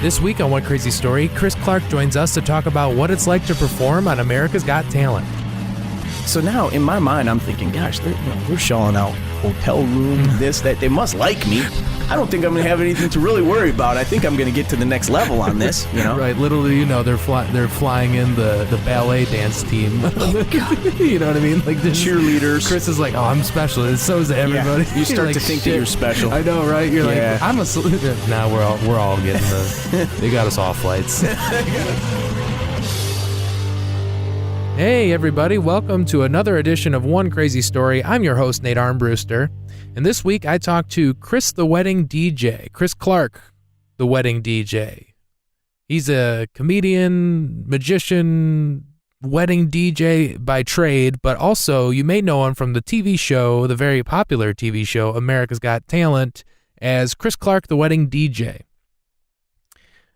This week on One Crazy Story, Chris Clark joins us to talk about what it's like to perform on America's Got Talent. So now, in my mind, I'm thinking, gosh, they're shelling out hotel room, this, that. They must like me. I don't think I'm going to have anything to really worry about. I think I'm going to get to the next level on this, you know? Right, little do you know, they're flying in the ballet dance team. Oh, God. You know what I mean? Like the cheerleaders. Chris is like, oh, I'm special. And so is everybody. Yeah, you start like, to think that you're special. I know, right? You're like, I'm a... Now we're all getting they got us all flights. Hey everybody, welcome to another edition of One Crazy Story. I'm your host, Nate Armbruster, and this week I talked to Chris the Wedding DJ, Chris Clark, the Wedding DJ. He's a comedian, magician, wedding DJ by trade, but also you may know him from the TV show, the very popular TV show, America's Got Talent, as Chris Clark, the Wedding DJ.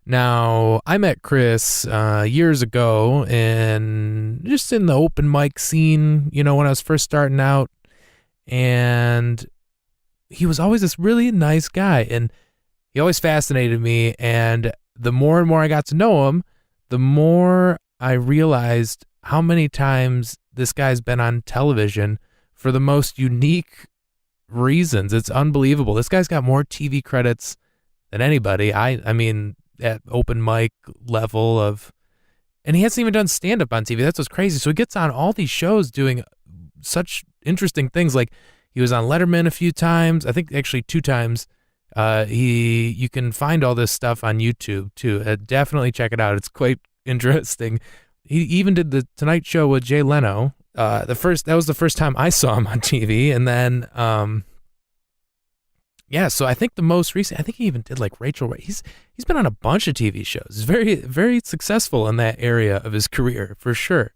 Now, I met Chris years ago and just in the open mic scene, you know, when I was first starting out, and he was always this really nice guy, and he always fascinated me, and the more and more I got to know him, the more I realized how many times this guy's been on television for the most unique reasons. It's unbelievable. This guy's got more TV credits than anybody. I mean... at open mic level of, and he hasn't even done stand-up on TV. That's what's crazy. So he gets on all these shows doing such interesting things. Like he was on Letterman a few times. I think actually 2 times. You can find all this stuff on YouTube too. Definitely check it out. It's quite interesting. He even did the Tonight Show with Jay Leno. That was the first time I saw him on TV. And then, yeah, so I think the most recent, I think he even did like Rachel. He's been on a bunch of TV shows. He's very, very successful in that area of his career, for sure.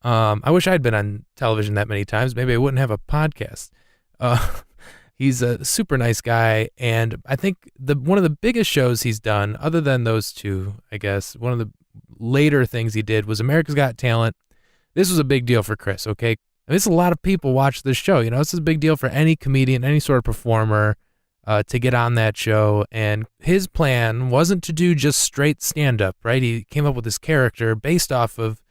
I wish I'd been on television that many times. Maybe I wouldn't have a podcast. He's a super nice guy, and I think one of the biggest shows he's done, other than those 2, I guess, one of the later things he did was America's Got Talent. This was a big deal for Chris, okay? I mean, it's a lot of people watch this show. You know, this is a big deal for any comedian, any sort of performer. To get on that show, and his plan wasn't to do just straight stand-up, right? He came up with this character based off of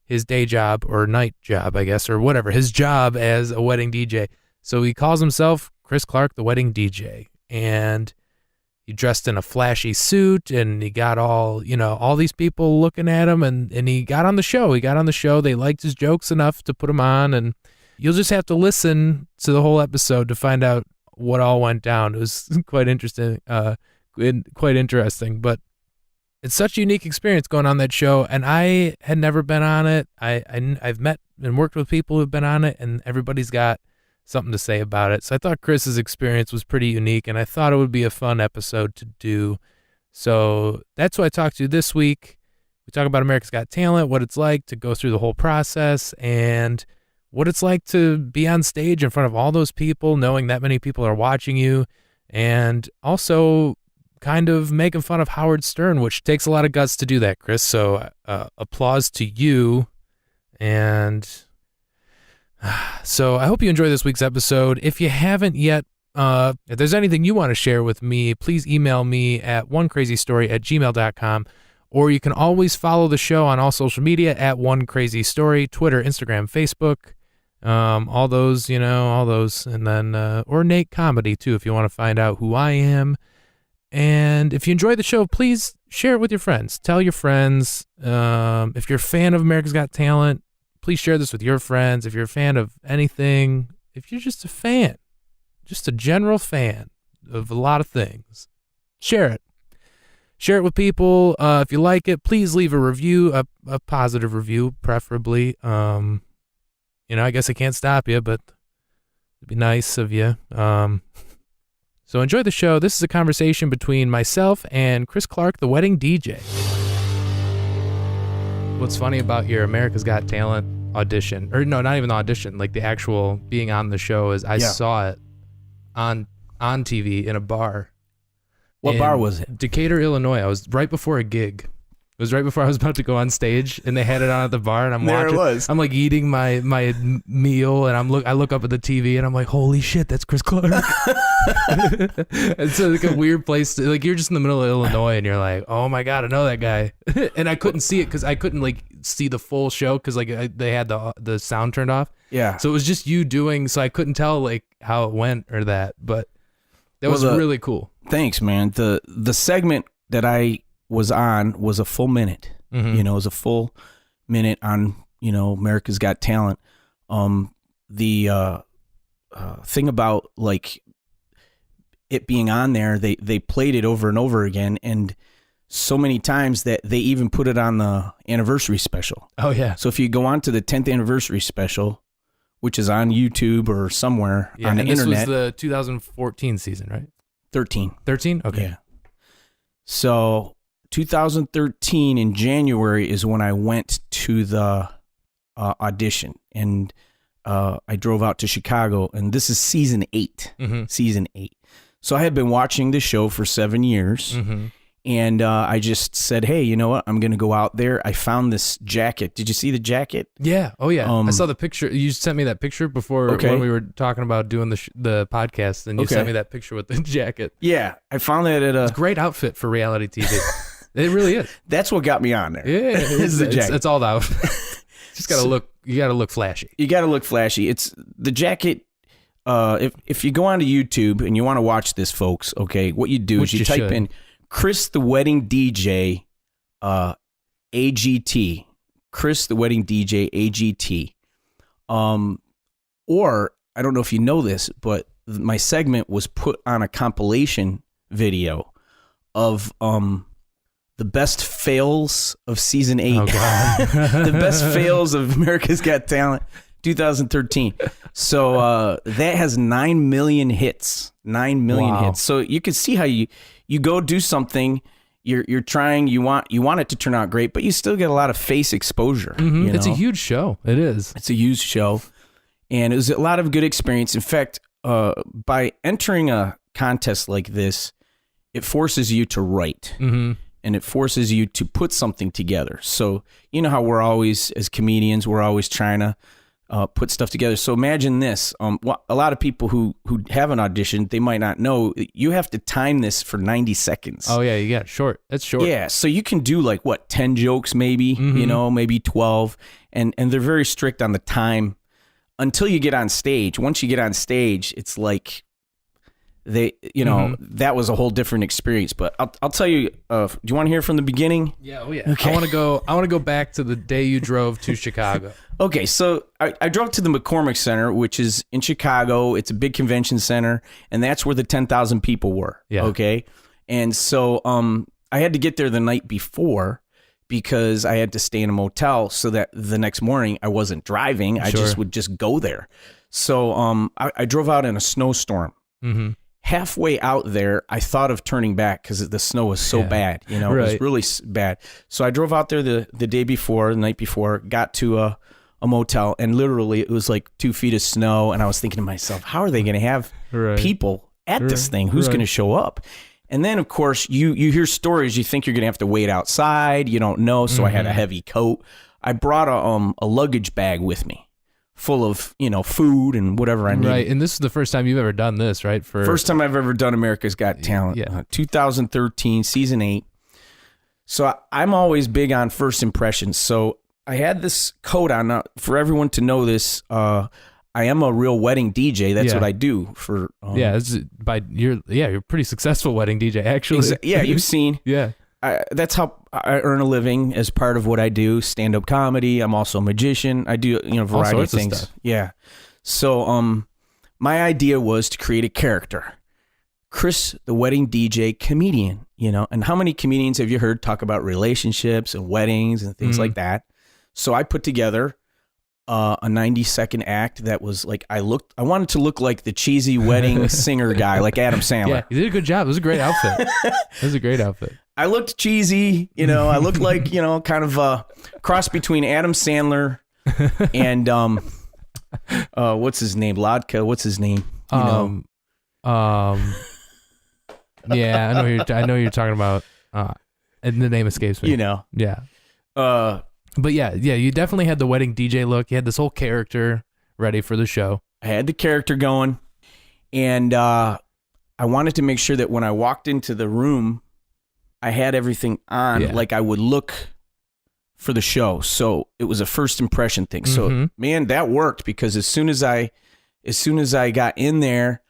his day job or night job, I guess, or whatever, his job as a wedding DJ. So he calls himself Chris Clark, the Wedding DJ, and he dressed in a flashy suit, and he got all these people looking at him, and he got on the show. They liked his jokes enough to put him on, and you'll just have to listen to the whole episode to find out what all went down. It was quite interesting, but it's such a unique experience going on that show, and I had never been on it. I've met and worked with people who've been on it, and everybody's got something to say about it. So I thought Chris's experience was pretty unique, and I thought it would be a fun episode to do. So that's what I talked to this week. We talk about America's Got Talent, what it's like to go through the whole process, and what it's like to be on stage in front of all those people, knowing that many people are watching you, and also kind of making fun of Howard Stern, which takes a lot of guts to do that, Chris. So applause to you. And so I hope you enjoy this week's episode. If you haven't yet, if there's anything you want to share with me, please email me at onecrazystory@gmail.com. Or you can always follow the show on all social media at One Crazy Story, Twitter, Instagram, Facebook. All those, and then, or Nate Comedy too, if you want to find out who I am. And if you enjoy the show, please share it with your friends. Tell your friends. If you're a fan of America's Got Talent, please share this with your friends. If you're a fan of anything, if you're just a fan, just a general fan of a lot of things, share it. Share it with people. If you like it, please leave a review, a positive review, preferably. I guess I can't stop you, but it'd be nice of you. So enjoy the show. This is a conversation between myself and Chris Clark, the Wedding DJ. What's funny about your America's Got Talent audition, or no, not even the audition, like the actual being on the show, is I saw it on TV in a bar. What bar was it? Decatur, Illinois. I was right before a gig. It was right before I was about to go on stage, and they had it on at the bar, and I'm There watching. it was. I'm like eating my meal, and I look up at the TV, and I'm like, holy shit, that's Chris Clark. It's like a weird place to, like, you're just in the middle of Illinois, and you're like, oh my god, I know that guy. And I couldn't see it because I couldn't like see the full show because like they had the sound turned off. Yeah. So it was just you doing, so I couldn't tell like how it went or that, but that was really cool. Thanks, man. The segment that I was on was a full minute. Mm-hmm. You know, it was a full minute on, you know, America's Got Talent. The thing about like it being on there, they played it over and over again, and so many times that they even put it on the anniversary special. Oh yeah. So if you go on to the 10th anniversary special, which is on YouTube or somewhere on the internet. This was the 2014 season, right? 13. Okay. Yeah. So 2013 in January is when I went to the audition, and I drove out to Chicago, and this is season 8. Mm-hmm. Season 8. So I had been watching the show for 7 years. Mm-hmm. And I just said, hey, you know what? I'm going to go out there. I found this jacket. Did you see the jacket? Yeah. Oh, yeah. I saw the picture. You sent me that picture before when we were talking about doing the podcast, and you sent me that picture with the jacket. Yeah. I found that at a... It's a great outfit for reality TV. It really is. That's what got me on there. Yeah. It's the jacket. It's all the outfit. Just got to look... You got to look flashy. You got to look flashy. It's the jacket... If you go onto YouTube and you want to watch this, folks, okay, what you do is you type in... Chris the Wedding DJ AGT. Chris the Wedding DJ AGT. Or, I don't know if you know this, but my segment was put on a compilation video of the best fails of season 8. Oh, God. The best fails of America's Got Talent 2013. So that has 9 million hits. 9 million hits. So you can see how you go do something, you're trying, you want it to turn out great, but you still get a lot of face exposure. Mm-hmm. You know? It's a huge show. It is. It's a huge show, and it was a lot of good experience. In fact, by entering a contest like this, it forces you to write, mm-hmm. and it forces you to put something together. So you know how we're always, as comedians, we're always trying to put stuff together. So imagine this. A lot of people who have an audition, they might not know, you have to time this for 90 seconds. Oh, yeah. You got short. That's short. Yeah. So you can do like, 10 jokes maybe, mm-hmm. you know, maybe 12. And they're very strict on the time until you get on stage. Once you get on stage, it's like they, you know, mm-hmm. that was a whole different experience. But I'll tell you, do you want to hear from the beginning? Yeah. Oh, yeah. Okay. I want to go back to the day you drove to Chicago. Okay, so I drove to the McCormick Center, which is in Chicago. It's a big convention center, and that's where the 10,000 people were. Yeah. Okay, and so I had to get there the night before because I had to stay in a motel so that the next morning I wasn't driving. I just would just go there. So I drove out in a snowstorm. Mm-hmm. Halfway out there, I thought of turning back because the snow was so bad. You know, right. It was really bad. So I drove out there the day before, the night before, got to a motel, and literally it was like 2 feet of snow, and I was thinking to myself, how are they going to have people at this thing? Who's going to show up? And then, of course, you hear stories. You think you're going to have to wait outside. You don't know. So I had a heavy coat. I brought a luggage bag with me full of, you know, food and whatever I needed. Right, and this is the first time you've ever done this, right? First time I've ever done America's Got Talent. Yeah. 2013, season 8. So I'm always big on first impressions. So I had this coat on. Now, for everyone to know this, I am a real wedding DJ. That's what I do for. You're a pretty successful wedding DJ, actually. Yeah, you've seen. Yeah, that's how I earn a living as part of what I do. Stand-up comedy. I'm also a magician. I do a variety of things. Stuff. Yeah. So my idea was to create a character, Chris, the wedding DJ comedian. You know, and how many comedians have you heard talk about relationships and weddings and things like that? So I put together a 90-second act that was like, I wanted to look like the cheesy wedding singer guy, like Adam Sandler. Yeah, you did a good job. It was a great outfit. I looked cheesy, you know, I looked like, you know, kind of a cross between Adam Sandler and, what's his name? Lodka. What's his name? You know? Yeah, I know you're talking about, And the name escapes me. You know. Yeah. But yeah, you definitely had the wedding DJ look. You had this whole character ready for the show. I had the character going, and I wanted to make sure that when I walked into the room, I had everything on, like I would look for the show. So it was a first impression thing. So man, that worked, because as soon as I got in there,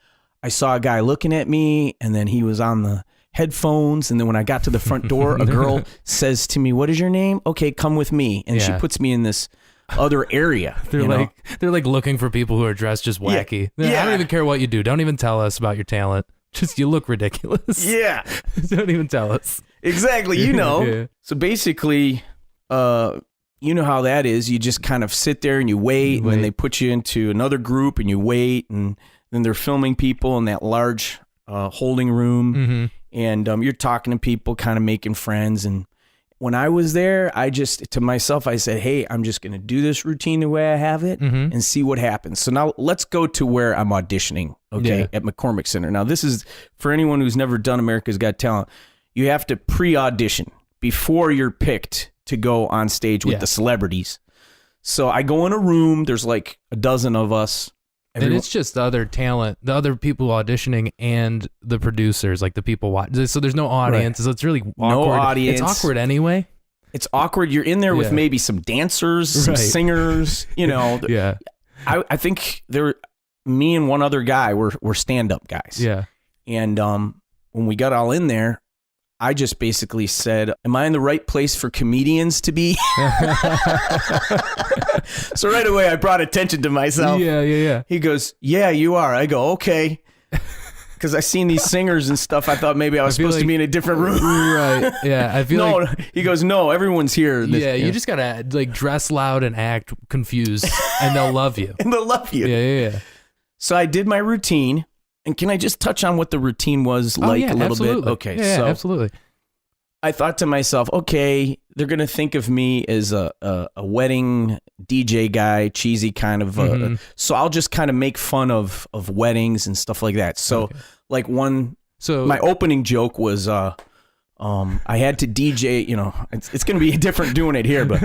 I saw a guy looking at me, and then he was on the headphones. And then when I got to the front door, a girl says to me, "What is your name?" "Okay, come with me." And she puts me in this other area. They're like looking for people who are dressed just wacky. Yeah. I don't even care what you do. Don't even tell us about your talent. Just you look ridiculous. Yeah. Don't even tell us. Exactly. You know. Yeah. So basically, you know how that is. You just kind of sit there and you wait, and then they put you into another group and you wait, and then they're filming people in that large holding room, and you're talking to people, kind of making friends. And when I was there, I just, to myself, I said, hey, I'm just going to do this routine the way I have it and see what happens. So now let's go to where I'm auditioning, at McCormick Center. Now, this is for anyone who's never done America's Got Talent. You have to pre-audition before you're picked to go on stage with the celebrities. So I go in a room, there's like a dozen of us. And it's just the other talent, the other people auditioning, and the producers, like the people watching. So there's no audience. So it's really awkward. No audience. It's awkward anyway. It's awkward. You're in there with maybe some dancers, some singers, you know. Yeah. I think me and one other guy were stand-up guys. Yeah. And when we got all in there, I just basically said, am I in the right place for comedians to be? So right away, I brought attention to myself. Yeah. He goes, yeah, you are. I go, okay. Because I seen these singers and stuff. I thought maybe I was supposed to be in a different room. Right. Yeah. I feel like... He goes, no, everyone's here. You just got to like dress loud and act confused, and they'll love you. And they'll love you. Yeah. So I did my routine. And can I just touch on what the routine was a little bit? Okay. Yeah, so absolutely. I thought to myself, okay, they're going to think of me as a wedding DJ guy, cheesy kind of. So I'll just kind of make fun of weddings and stuff like that. So my opening joke was, I had to DJ, you know, it's going to be different doing it here, but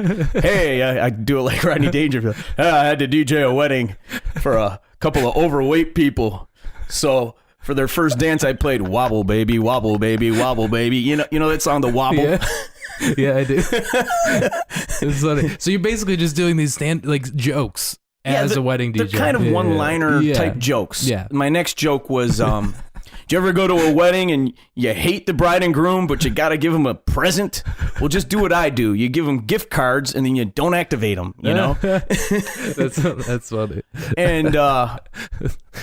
hey, I do it like Rodney Dangerfield. I had to DJ a wedding for a couple of overweight people. So for their first dance, I played "Wobble Baby, Wobble Baby, Wobble Baby." You know that song, "The Wobble." Yeah, I do. It's funny. So you're basically just doing these jokes as a wedding DJ. They're kind of one-liner type jokes. Yeah. My next joke was, do you ever go to a wedding and you hate the bride and groom, but you got to give them a present? Well, just do what I do. You give them gift cards and then you don't activate them, you know? That's funny. And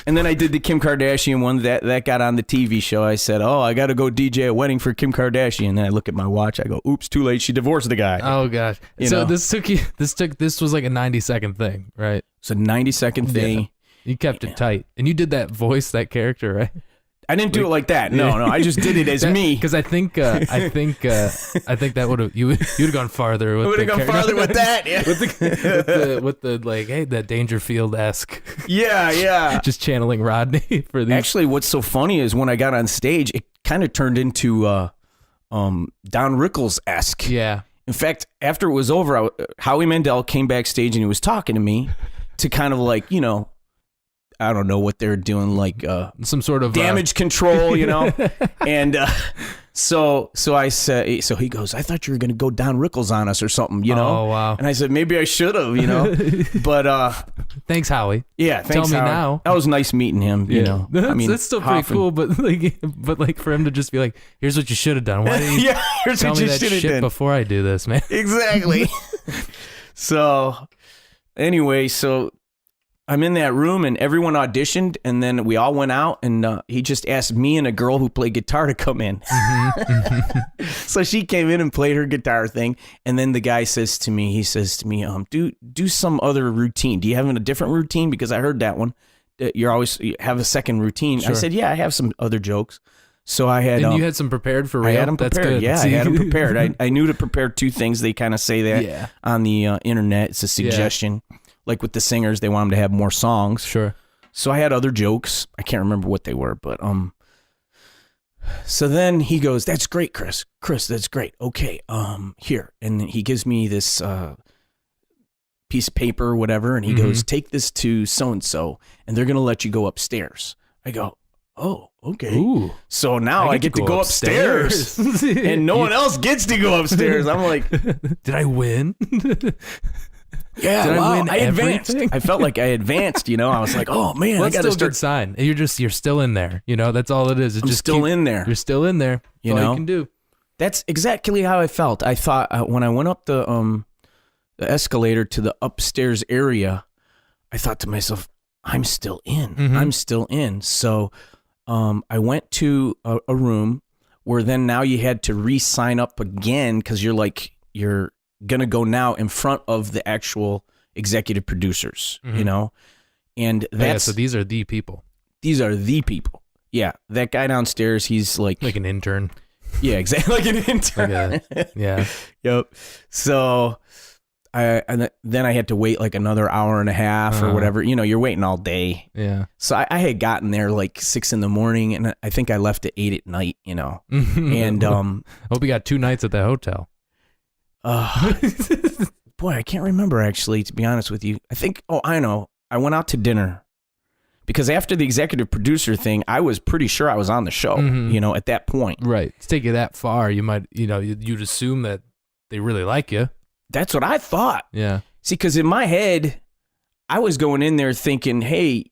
then I did the Kim Kardashian one that got on the TV show. I said, oh, I got to go DJ a wedding for Kim Kardashian. And then I look at my watch. I go, oops, too late. She divorced the guy. Oh, gosh. This was like a 90-second thing, right? It's a 90-second thing. Yeah. You kept it tight. And you did that voice, that character, right? I didn't do it like that. No. I just did it as me. Because I think that would have you'd have gone farther. Would have gone farther with that. Yeah. with the like, hey, that Dangerfield-esque. Yeah. Just channeling Rodney for these. Actually, what's so funny is when I got on stage, it kind of turned into Don Rickles-esque. Yeah. In fact, after it was over, Howie Mandel came backstage and he was talking to me to kind of like, you know, I don't know what they're doing, like some sort of damage control, you know. And so I said, so he goes, I thought you were going to go Don Rickles on us or something, you know. Oh, wow. And I said, maybe I should have, you know. But thanks, Howie. Yeah, thanks. Tell me Howie. now. That was nice meeting him. You know, that's still pretty cool. But like for him to just be like, here's what you should have done. Why didn't you tell me that shit before I do this, man? Exactly. So anyway, I'm in that room and everyone auditioned, and then we all went out, and he just asked me and a girl who played guitar to come in. So she came in and played her guitar thing, and then the guy says to me, do some other routine. Do you have a different routine? Because I heard that one. You have a second routine. Sure. I said, yeah, I have some other jokes. So I had... And you had some prepared for real? I had them prepared. That's good. Yeah, I had them prepared. I knew to prepare two things. They kind of say that on the internet. It's a suggestion. Yeah. Like with the singers, they want them to have more songs. Sure. So I had other jokes. I can't remember what they were, but So then he goes, "That's great, Chris. Chris, that's great. Okay, here." And he gives me this piece of paper or whatever, and he goes, "Take this to so-and-so, and they're going to let you go upstairs." I go, "Oh, okay." Ooh. So now I get to go upstairs and no one else gets to go upstairs. I'm like, did I win? Yeah, did wow, I win advanced. everything? I felt like I advanced, I was like, oh man, Well, I that's got still to a start. good sign. You're still in there. That's all it is. It's I'm just still in there. You're still in there. You That's all know? you can do. That's exactly how I felt. I thought when I went up the escalator to the upstairs area, I thought to myself, I'm still in. I'm still in. So I went to a room where then now you had to re-sign up again because you're going to go now in front of the actual executive producers, and that's so these are the people. These are the people. Yeah, that guy downstairs, he's like an intern. Yeah, exactly, like an intern. Yeah. Yep. So then I had to wait like another hour and a half or whatever. You're waiting all day. Yeah. So I had gotten there like 6 a.m, and I think I left at 8 at night. And I hope you got 2 nights at the hotel. Boy, I can't remember actually, to be honest with you. I think, I know. I went out to dinner because after the executive producer thing, I was pretty sure I was on the show, at that point. Right. To take you that far, you might, you'd assume that they really like you. That's what I thought. Yeah. See, because in my head, I was going in there thinking, hey,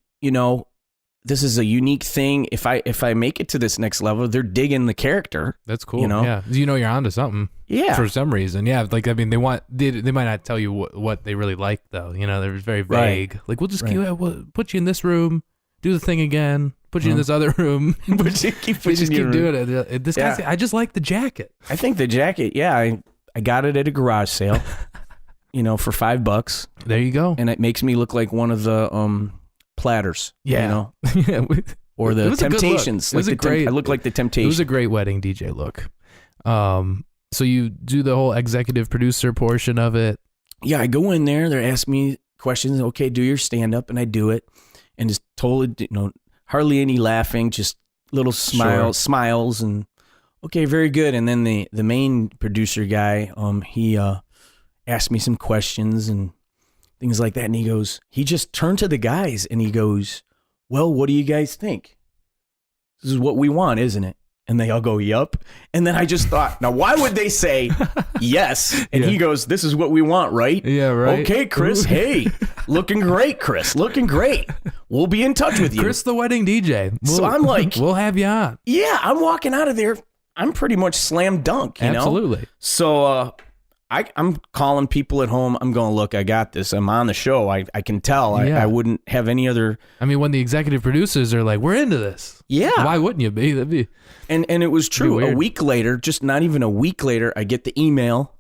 this is a unique thing. If I make it to this next level, they're digging the character. That's cool. Yeah. You're onto something. Yeah. For some reason. Yeah. Like, I mean, they might not tell you what they really like though. They're very vague. Right. Like, we'll just we'll put you in this room, do the thing again, put you in this other room. keep doing it. This guy's, I just like the jacket. I think the jacket. Yeah. I got it at a garage sale, for $5. There you go. And it makes me look like one of the, platters, yeah. Or the Temptations. I look like the Temptations. It was a great wedding DJ look. So you do the whole executive producer portion of it. Yeah, I go in there. They're asking me questions. Okay, do your stand up, and I do it, and just totally, hardly any laughing, just little smiles, and okay, very good. And then the main producer guy, he asked me some questions and things like that. And he just turned to the guys and he goes, well, what do you guys think? This is what we want, isn't it? And they all go, yup. And then I just thought, now why would they say yes? And he goes, this is what we want, right? Yeah, right. Okay, Chris. Hey, looking great, Chris. Looking great. We'll be in touch with you. Chris, the wedding DJ. So I'm like, we'll have you on. Yeah, I'm walking out of there. I'm pretty much slam dunk, Absolutely. So I'm calling people at home. I'm going, look, I got this. I'm on the show. I can tell. I wouldn't have any other. I mean, when the executive producers are like, we're into this. Yeah. Why wouldn't you be? That'd be. And it was true. A week later, just not even a week later, I get the email.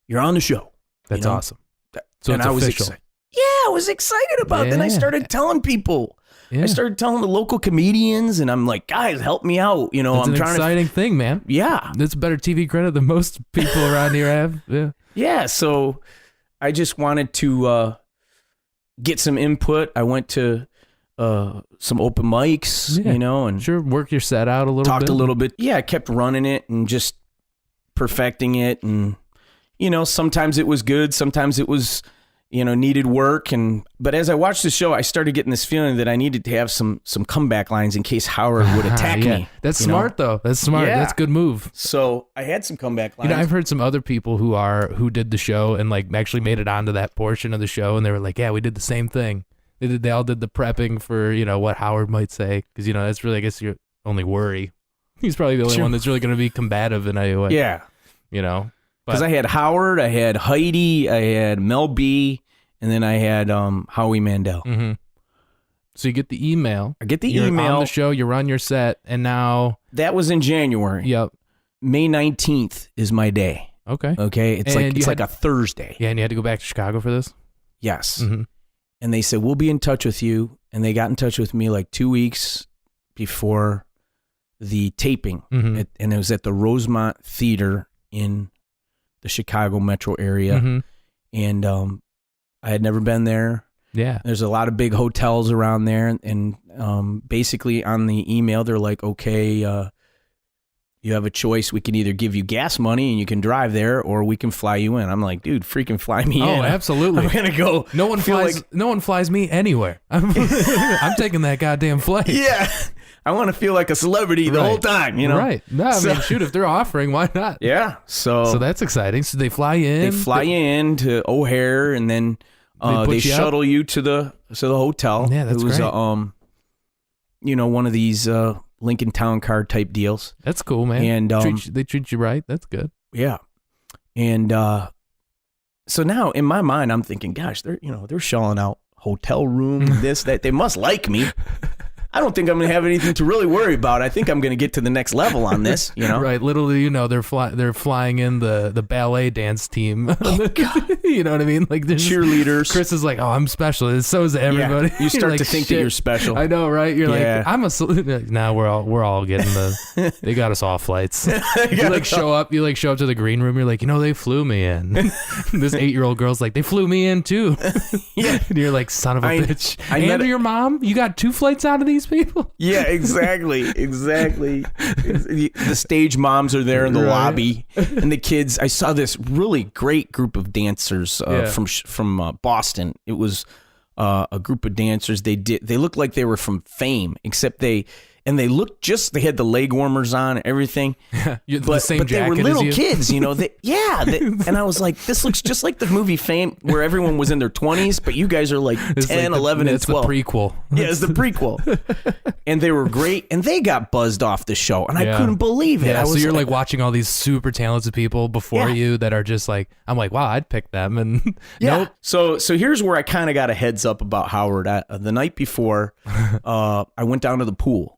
You're on the show. That's awesome. So and it's I was official. excited. Yeah, I was excited about it. Then I started telling people. Yeah. I started telling the local comedians, and I'm like, guys, help me out. It's I'm an trying exciting thing, man. Yeah. That's better TV credit than most people around here have. Yeah. Yeah. So I just wanted to get some input. I went to some open mics, and sure, work your set out a little bit. Talked a little bit. Yeah, I kept running it and just perfecting it. And, sometimes it was good. Sometimes it was, needed work. But as I watched the show, I started getting this feeling that I needed to have some comeback lines in case Howard would attack me. That's smart, though. That's smart. Yeah. That's a good move. So I had some comeback lines. I've heard some other people who did the show and like actually made it onto that portion of the show, and they were like, yeah, we did the same thing. They all did the prepping for, what Howard might say. Because, that's really, I guess, your only worry. He's probably the only one that's really going to be combative in any way. Yeah. Because I had Howard, I had Heidi, I had Mel B, and then I had Howie Mandel. Mm-hmm. So you get the email. I get the you're email. on the show, you're on your set, and now... That was in January. Yep. May 19th is my day. Okay. It's like a Thursday. Yeah, and you had to go back to Chicago for this? Yes. Mm-hmm. And they said, we'll be in touch with you. And they got in touch with me like 2 weeks before the taping. Mm-hmm. And it was at the Rosemont Theater in the Chicago metro area. Mm-hmm. And I had never been there. Yeah. There's a lot of big hotels around there. And basically on the email, they're like, okay, you have a choice. We can either give you gas money and you can drive there, or we can fly you in. I'm like, dude, freaking fly me in. Oh, absolutely. I'm gonna go. No one flies me anywhere. I'm taking that goddamn flight. Yeah. I want to feel like a celebrity the whole time, you know? Right. No, I mean, shoot, if they're offering, why not? Yeah. So that's exciting. So they fly in. They fly you in to O'Hare, and then they shuttle you to the hotel. Yeah, that's great. It was one of these Lincoln Town Car type deals. That's cool, man. And they treat you right. That's good. Yeah. And so now in my mind, I'm thinking, gosh, they're shelling out hotel room, this, that. They must like me. I don't think I'm going to have anything to really worry about. I think I'm going to get to the next level on this, you know? Right. Literally, they're flying in the ballet dance team. Oh, God. You know what I mean? Like cheerleaders. Chris is like, oh, I'm special. So is everybody. Yeah, you start like, to think that you're special. I know, right? You're like, I'm a. Now we're all getting they got us off flights. You show up to the green room. You're like, they flew me in. This 8-year-old girl's like, they flew me in too. Yeah. And you're like, son of a bitch. And your mom, you got 2 flights out of these people. Yeah, exactly. The stage moms are there in the lobby, and the kids. I saw this really great group of dancers from Boston. It was a group of dancers. They looked like they were from Fame, except they looked they had the leg warmers on and everything. But they were little kids, and I was like, this looks just like the movie Fame, where everyone was in their 20s, but you guys are like 10, 11, and 12. It's the prequel. Yeah, it's the prequel. And they were great, and they got buzzed off the show, and I couldn't believe it. Yeah, so you're like watching all these super talented people before you that are just like, I'm like, wow, I'd pick them. And nope. So here's where I kind of got a heads up about Howard. The night before, I went down to the pool.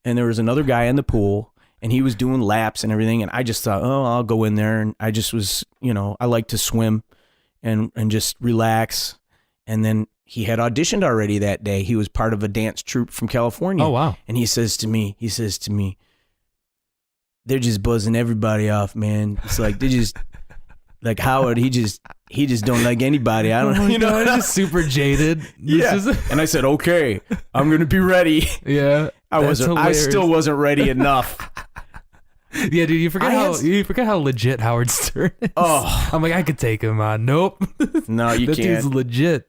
And there was another guy in the pool, and he was doing laps and everything. And I just thought, oh, I'll go in there. And I just was, I like to swim and just relax. And then he had auditioned already that day. He was part of a dance troupe from California. Oh, wow. And he says to me, they're just buzzing everybody off, man. It's like, they just, like Howard, he just don't like anybody. I don't know. He's just super jaded. And I said, okay, I'm going to be ready. Yeah. I still wasn't ready enough. Yeah, dude, you forget how legit Howard Stern is. Oh. I'm like, I could take him on. Nope. No, you that can't. Dude's legit.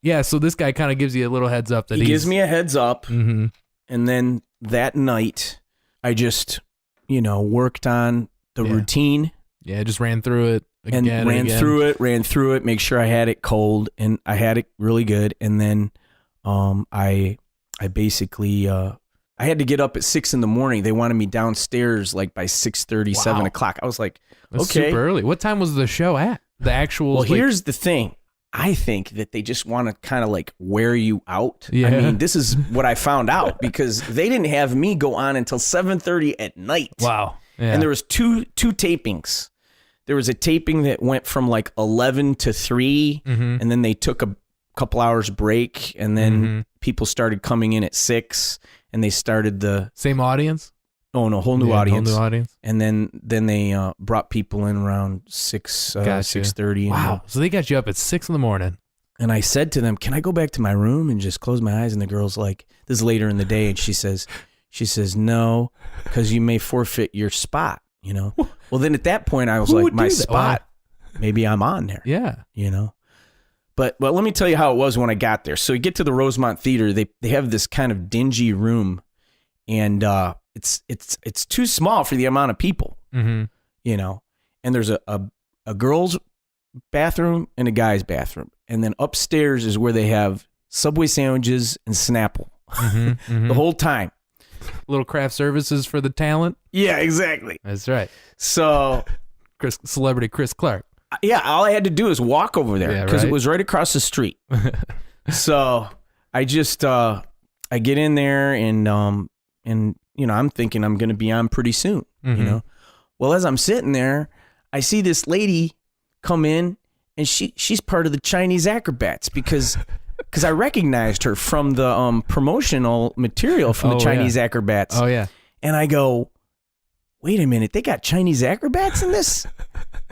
Yeah, so this guy kind of gives you a little heads up that he gives me a heads up. Mm-hmm. And then that night, I just, worked on the routine. Yeah, just ran through it again. Ran through it, make sure I had it cold, and I had it really good. And then I basically I had to get up at 6 a.m. They wanted me downstairs like by 6:30, 7 o'clock. I was like, that's okay. Super early. What time was the show at? The actual. Well, here's the thing. I think that they just want to kind of like wear you out. Yeah. I mean, this is what I found out, because they didn't have me go on until 7:30 at night. Wow. Yeah. And there was two tapings. There was a taping that went from like 11 to 3, and then they took a couple hours break, and then people started coming in at 6, and they started the same audience. Oh no, whole new audience. Whole new audience. And then they brought people in around 6:30. Wow. So they got you up at 6 a.m. And I said to them, "Can I go back to my room and just close my eyes?" And the girl's like, "This is later in the day," and she says, "No, because you may forfeit your spot." Well, then at that point, I was like, my spot, maybe I'm on there. Yeah. But let me tell you how it was when I got there. So you get to the Rosemont Theater. They have this kind of dingy room, and it's too small for the amount of people. Mm-hmm. And there's a girl's bathroom and a guy's bathroom, and then upstairs is where they have Subway sandwiches and Snapple the whole time. Little craft services for the talent. Yeah, exactly. That's right. So, celebrity Chris Clark. Yeah, all I had to do is walk over there because it was right across the street. So I just I get in there and I'm thinking I'm going to be on pretty soon. Well, as I'm sitting there, I see this lady come in, and she's part of the Chinese acrobats because I recognized her from the promotional material from the Chinese acrobats. Oh yeah. And I go, wait a minute, they got Chinese acrobats in this?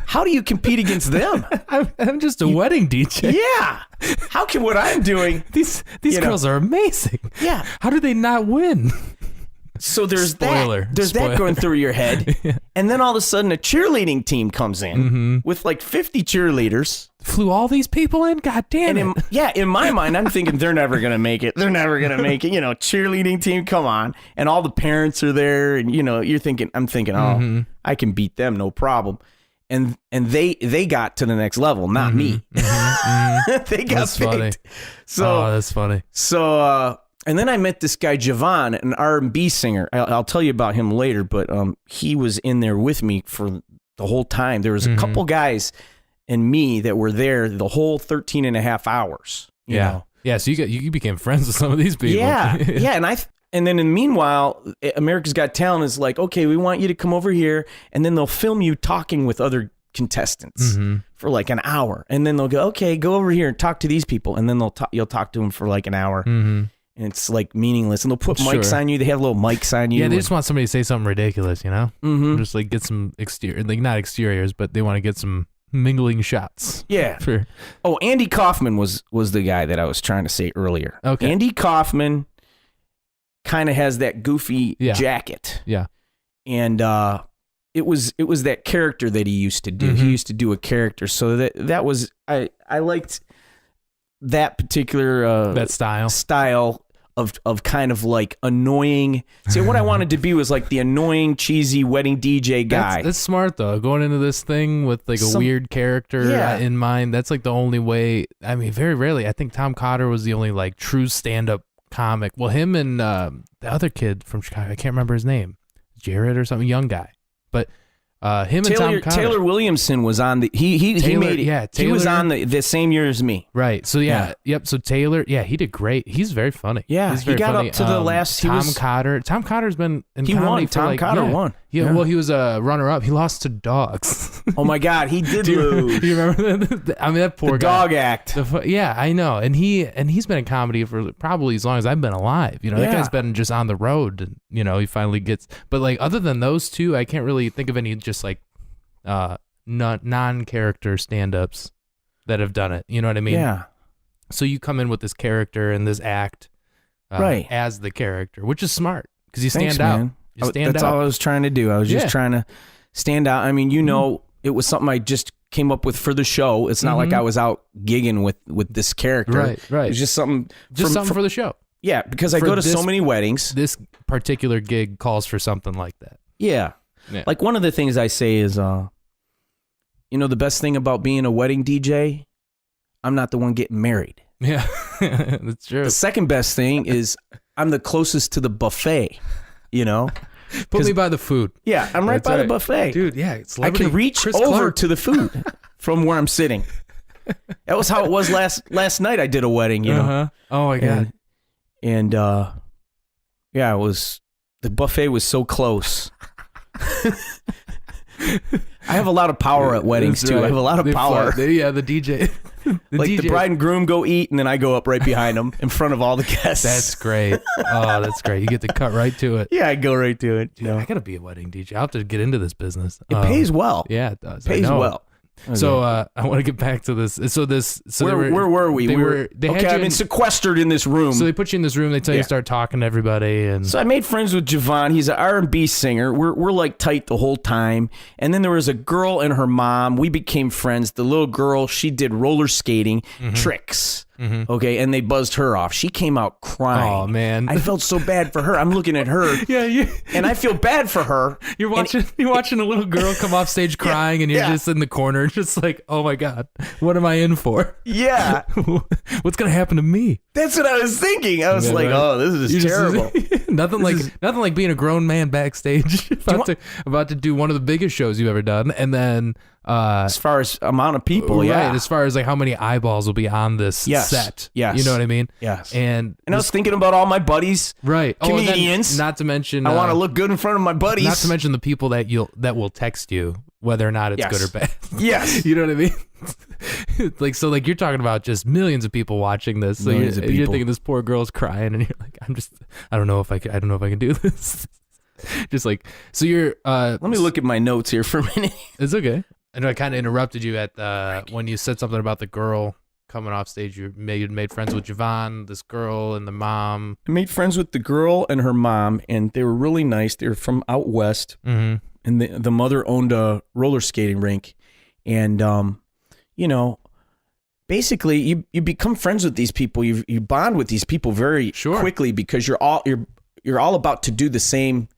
How do you compete against them? I'm just a wedding DJ. Yeah. How can what I'm doing? These girls are amazing. Yeah. How do they not win? So there's Spoiler. that. There's that going through your head. Yeah. And then all of a sudden a cheerleading team comes in with like 50 cheerleaders. Flew all these people in? God damn it. In my mind, I'm thinking they're never going to make it. They're never going to make it. You know, cheerleading team, come on. And all the parents are there. And, you know, I'm thinking, oh, I can beat them, no problem. And they got to the next level, not me. They got that's picked. funny. So, that's funny. So, and then I met this guy, Javon, an R&B singer. I'll tell you about him later, but he was in there with me for the whole time. There was a couple guys and me that were there the whole 13 and a half hours. You know? Yeah, so you became friends with some of these people. Yeah, yeah, and then in the meanwhile, America's Got Talent is like, okay, we want you to come over here, and then they'll film you talking with other contestants for like an hour, and then they'll go, okay, go over here and talk to these people, and then you'll talk to them for like an hour, and it's like meaningless, and they'll put mics on you. They have little mics on you. Yeah, they just want somebody to say something ridiculous, you know? Just like get some not exteriors, but they want to get some mingling shots. Yeah. Andy Kaufman was the guy that I was trying to say earlier. Okay. Andy Kaufman kind of has that goofy jacket. Yeah. And it was that character that he used to do. He used to do a character. So that was I liked that particular that style of kind of like annoying. See, what I wanted to be was like the annoying, cheesy wedding DJ guy. That's smart though. Going into this thing with like a weird character in mind. That's like the only way. I mean, very rarely. I think Tom Cotter was the only like true stand-up comic. Well, him and the other kid from Chicago, I can't remember his name, Jared or something, young guy, but him and Tom Cotter. Taylor Williamson was on the he made it. Yeah, Taylor, he was on the same year as me. Right. So yep. So Taylor, he did great. He's very funny. Yeah, he got up to the last. Tom Cotter's been in comedy won. for Tom like, Cotter won. Yeah, well, he was a runner-up. He lost to Dogs. Oh my God, he did lose. Do you remember that? I mean, that poor guy. Dog act. Yeah, I know. And he's been in comedy for probably as long as I've been alive. You know, that guy's been just on the road. And, you know, he finally gets. But like, other than those two, I can't really think of any just like non-character stand-ups that have done it. You know what I mean? Yeah. So you come in with this character and this act, right, as the character, which is smart because you stand Thanks, out. Man. You stand That's out. all I was trying to do. I was just trying to stand out. I mean, you know, it was something I just came up with for the show. It's not like I was out gigging with this character. Right. It's just something for the show. Yeah, because I go to so many weddings. This particular gig calls for something like that. Yeah. Like one of the things I say is, you know, the best thing about being a wedding DJ, I'm not the one getting married. Yeah, that's true. The second best thing is I'm the closest to the buffet, you know? Put me by the food. Yeah, I'm right by the buffet. Dude, yeah. I can reach over to the food from where I'm sitting. That was how it was last night I did a wedding, you know? Oh, my God. And yeah, it was, the buffet was so close. I have a lot of power at weddings too. I have a lot of power. The DJ. The bride and groom go eat, and then I go up right behind them in front of all the guests. That's great. Oh, that's great. You get to cut right to it. Yeah, I go right to it. Dude, I gotta be a wedding DJ. I'll have to get into this business. It pays well. Yeah, it does. Pays well. Okay. So I want to get back to this. So where were we? I've been sequestered in this room. So they put you in this room. They tell you to start talking to everybody. And so I made friends with Javon. He's an R&B singer. We're like tight the whole time. And then there was a girl and her mom. We became friends. The little girl, she did roller skating tricks. Okay, and they buzzed her off. She came out crying. Oh man, I felt so bad for her. I'm looking at her. And I feel bad for her. You're watching a little girl come off stage crying, and you're just in the corner, just like, oh my God, what am I in for? Yeah, what's gonna happen to me? That's what I was thinking. I was like, oh, this is terrible. nothing like being a grown man backstage about to do one of the biggest shows you've ever done, and then. As far as amount of people, right, as far as like how many eyeballs will be on this set. Yes. You know what I mean? Yes. And I was thinking about all my buddies. Right. Comedians. Not to mention I want to look good in front of my buddies. Not to mention the people that will text you whether or not it's good or bad. Yes. You know what I mean? Like you're talking about just millions of people watching this. So you're thinking this poor girl's crying and you're like, I don't know if I can do this. Just like, so you're let me look at my notes here for a minute. It's okay. I know I kind of interrupted you at when you said something about the girl coming off stage, you made friends with Javon, this girl, and the mom. I made friends with the girl and her mom, and they were really nice. They were from out west, and the mother owned a roller skating rink, and basically you become friends with these people. You bond with these people very quickly because you're all about to do the same,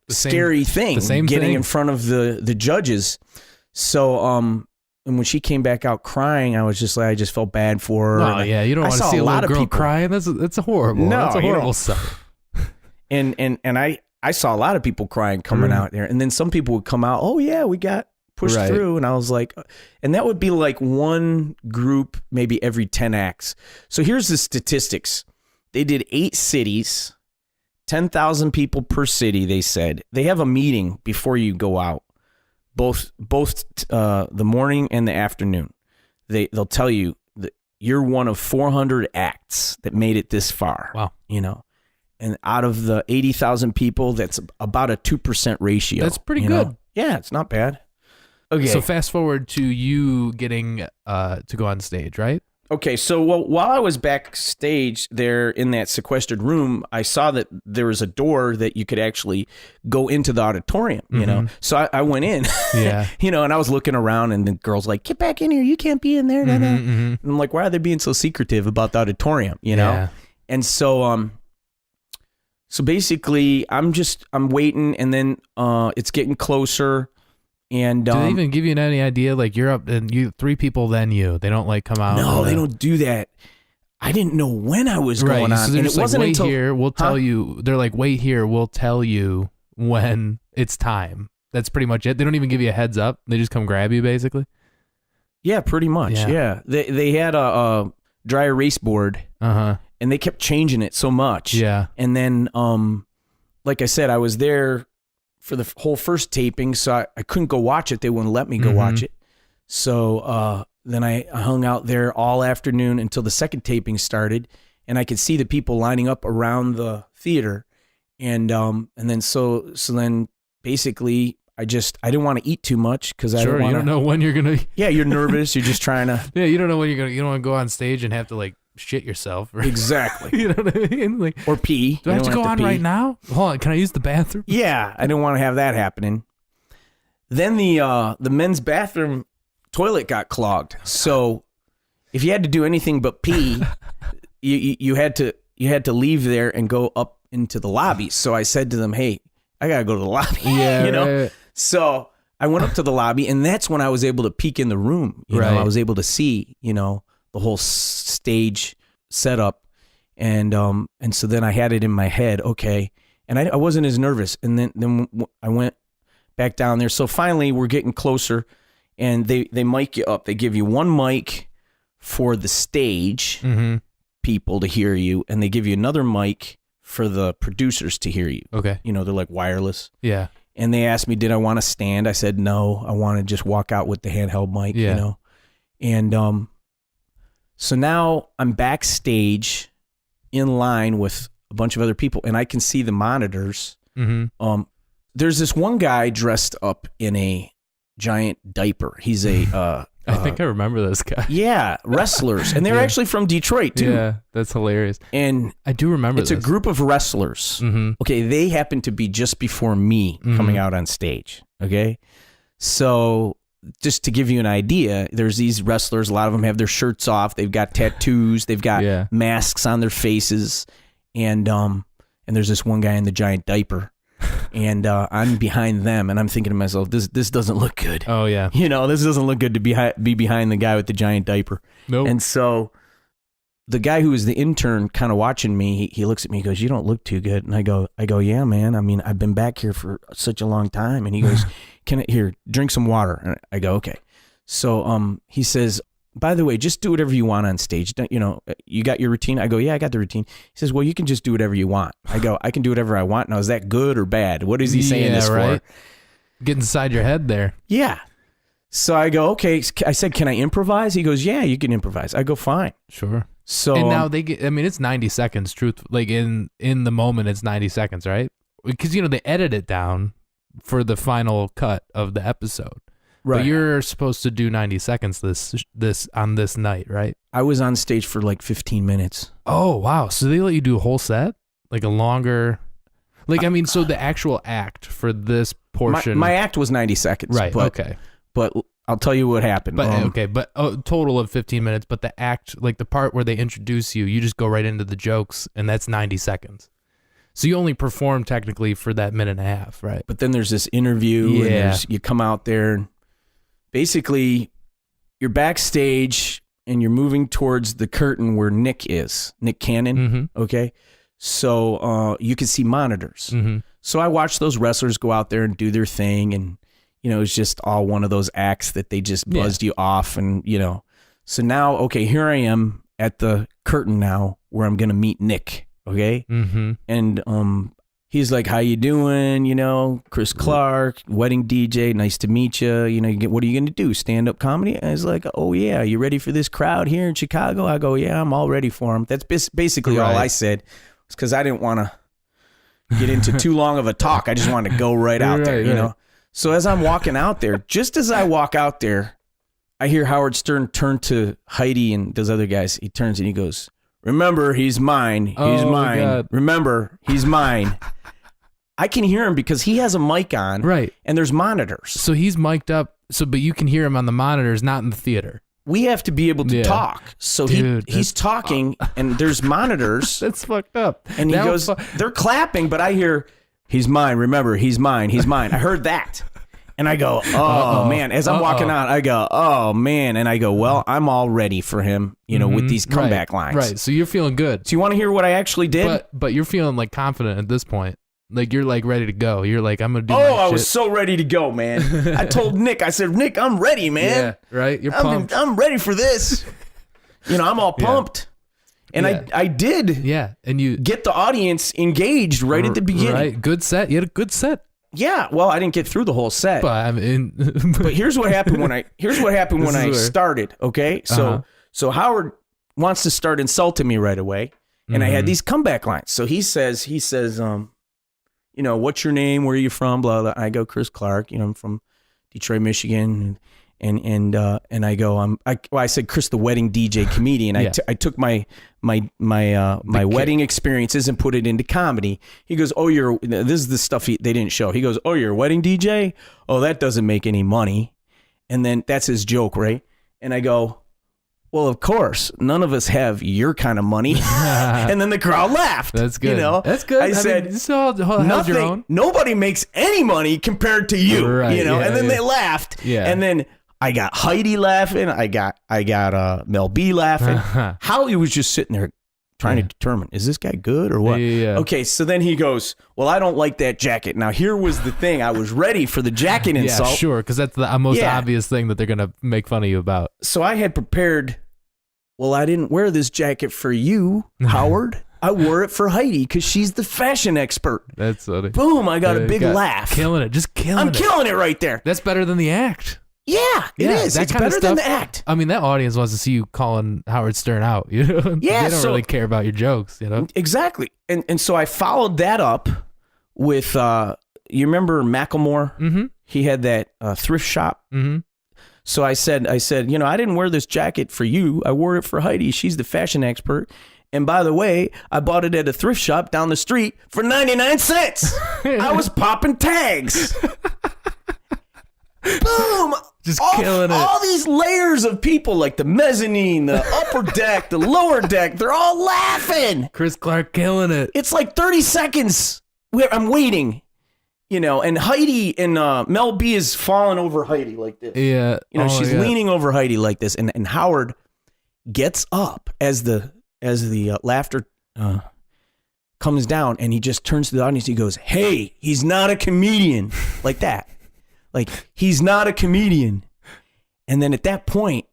scary thing, getting in front of the judges. So, and when she came back out crying, I was just like, I just felt bad for her. Oh yeah, you don't want to see a lot of girl crying. That's a horrible. No, that's a horrible sight. And I saw a lot of people crying coming out there, and then some people would come out. Oh yeah, we got pushed through, and I was like, and that would be like one group maybe every 10 acts. So here's the statistics: they did 8 cities, 10,000 people per city. They said they have a meeting before you go out. Both the morning and the afternoon, they'll tell you that you're one of 400 acts that made it this far. Wow, and out of the 80,000 people, that's about a 2% ratio. That's pretty good. Yeah, it's not bad. Okay, so fast forward to you getting to go on stage, right? Okay, so while I was backstage there in that sequestered room, I saw that there was a door that you could actually go into the auditorium, So I went in, and I was looking around, and the girl's like, "Get back in here! You can't be in there." And I'm like, "Why are they being so secretive about the auditorium?" Yeah. And so basically, I'm waiting, and then it's getting closer. And do they even give you any idea? Like, you're up and you 3 people, then you. They don't like come out. No, they don't do that. I didn't know when I was going on, so and it wasn't wait until here. We'll tell you. They're like, wait here. We'll tell you when it's time. That's pretty much it. They don't even give you a heads up. They just come grab you, basically. Yeah, pretty much. Yeah. They had a dry erase board. And they kept changing it so much. Yeah. And then, like I said, I was there for the whole first taping, so I couldn't go watch it. They wouldn't let me go watch it. So then I hung out there all afternoon until the second taping started, and I could see the people lining up around the theater. And then so then basically I didn't want to eat too much because I you don't know when you're gonna. Yeah, you're nervous. You're just trying to. Yeah, you don't know when you're gonna. You don't want to go on stage and have to like shit yourself. Exactly. You know what I mean? Like, or pee. Do I have to go on right now? Hold on, can I use the bathroom? Yeah, I didn't want to have that happening. Then the men's bathroom toilet got clogged. So if you had to do anything but pee, you had to leave there and go up into the lobby. So I said to them, "Hey, I gotta go to the lobby." Yeah, Right. So I went up to the lobby, and that's when I was able to peek in the room. You know, I was able to see, the whole stage setup, and so then I had it in my head, okay, and I wasn't as nervous, and then I went back down there. So finally, we're getting closer, and they mic you up. They give you one mic for the stage people to hear you, and they give you another mic for the producers to hear you. Okay, they're like wireless. Yeah. And they asked me, did I want to stand? I said no. I want to just walk out with the handheld mic. And so now I'm backstage in line with a bunch of other people, and I can see the monitors. There's this one guy dressed up in a giant diaper. He's a I think I remember this guy. Yeah, wrestlers, and they're actually from Detroit too. Yeah, that's hilarious. And I do remember it's a group of wrestlers. Okay, they happen to be just before me coming out on stage. Okay, so just to give you an idea, there's these wrestlers. A lot of them have their shirts off. They've got tattoos. They've got masks on their faces, and there's this one guy in the giant diaper. And I'm behind them, and I'm thinking to myself, this doesn't look good. Oh yeah, this doesn't look good to be behind the guy with the giant diaper. Nope. And so the guy who was the intern, kind of watching me, he looks at me, he goes, "You don't look too good." And I go, "Yeah, man. I mean, I've been back here for such a long time." And he goes, "Here, drink some water." And I go, "Okay." So he says, "By the way, just do whatever you want on stage. You got your routine?" I go, "Yeah, I got the routine." He says, "Well, you can just do whatever you want." I go, "I can do whatever I want." Now, is that good or bad? What is he saying this for? Get inside your head there. Yeah. So I go, "Okay." I said, "Can I improvise?" He goes, "Yeah, you can improvise." I go, "Fine." Sure. So and now it's 90 seconds. Truth, like in the moment, it's 90 seconds, right? Because they edit it down for the final cut of the episode. But you're supposed to do 90 seconds this on this night, right? I was on stage for like 15 minutes. Oh, wow. So they let you do a whole set? Like a longer... Like, I mean, so the actual act for this portion... My act was 90 seconds. Right, okay. But I'll tell you what happened. But total of 15 minutes, but the act, like the part where they introduce you, you just go right into the jokes, and that's 90 seconds. So you only perform technically for that minute and a half, right? But then there's this interview, and you come out there, and basically you're backstage, and you're moving towards the curtain where Nick Cannon, okay? So you can see monitors. So I watched those wrestlers go out there and do their thing, and it's just all one of those acts that they just buzzed you off, and So now, okay, here I am at the curtain now, where I'm gonna meet Nick, okay? And he's like, "How you doing? Chris Clark, wedding DJ, nice to meet you. What are you gonna do? Stand up comedy?" And I was like, "Oh yeah, you ready for this crowd here in Chicago?" I go, "Yeah, I'm all ready for him." That's basically all I said. Because I didn't want to get into too long of a talk. I just wanted to go right out there, So as I'm walking out there, just as I walk out there, I hear Howard Stern turn to Heidi and those other guys. He turns and he goes, "Remember, he's mine. He's mine. God. Remember, he's mine." I can hear him because he has a mic on. Right. And there's monitors. So he's mic'd up. But you can hear him on the monitors, not in the theater. We have to be able to talk. So he's talking, and there's monitors. That's fucked up. And he goes, they're clapping, but I hear, "He's mine. Remember, he's mine. He's mine." I heard that. And I go, "Oh, man." As I'm walking out, I go, "Oh, man." And I go, well, I'm all ready for him, with these comeback lines. Right. So you're feeling good. So you want to hear what I actually did? But you're feeling like confident at this point. Like you're like ready to go. You're like, "I'm going to do my I shit." was so ready to go, man. I told Nick, I said, "Nick, I'm ready, man." Yeah, right? You're pumped. I'm ready for this. I'm all pumped. And I did and you get the audience engaged right at the beginning. Right. Good set. You had a good set. Yeah, well, I didn't get through the whole set. But I mean, but here's what happened when I started, okay? So Howard wants to start insulting me right away, and I had these comeback lines. So he says, "What's your name? Where are you from?" Blah blah. I go, "Chris Clark. I'm from Detroit, Michigan." And I go, I said, "Chris, the wedding DJ comedian." I took my wedding experiences and put it into comedy. He goes, "Oh, this is the stuff they didn't show." He goes, "Oh, you're a wedding DJ? Oh, that doesn't make any money." And then that's his joke, right? And I go, "Well, of course, none of us have your kind of money." And then the crowd laughed. That's good. That's good. I said, nothing, your own. Nobody makes any money compared to you, right, and then they laughed. Yeah. And then I got Heidi laughing. I got Mel B laughing. Howie was just sitting there trying to determine, is this guy good or what? Yeah. Okay, so then he goes, "Well, I don't like that jacket." Now, here was the thing. I was ready for the jacket insult. Yeah, sure, because that's the most obvious thing that they're going to make fun of you about. So I had prepared, "Well, I didn't wear this jacket for you, Howard. I wore it for Heidi because she's the fashion expert." That's funny. Boom, I got a big laugh. Killing it. Just killing it. I'm killing it right there. That's better than the act. Yeah, it is. It's better than the act. I mean, that audience wants to see you calling Howard Stern out. Yeah, they don't really care about your jokes. Exactly. And so I followed that up with you remember Macklemore? Mm-hmm. He had that thrift shop. Mm-hmm. So I said, "I didn't wear this jacket for you. I wore it for Heidi. She's the fashion expert. And by the way, I bought it at a thrift shop down the street for 99 cents. I was popping tags." Boom! Just killing it. All these layers of people, like the mezzanine, the upper deck, the lower deck, they're all laughing. Chris Clark killing it. It's like 30 seconds. I'm waiting, and Heidi and Mel B is falling over Heidi like this. Yeah. She's leaning over Heidi like this. And Howard gets up as the laughter comes down, and he just turns to the audience. He goes, "Hey, he's not a comedian," like that. Like, he's not a comedian. And then at that point,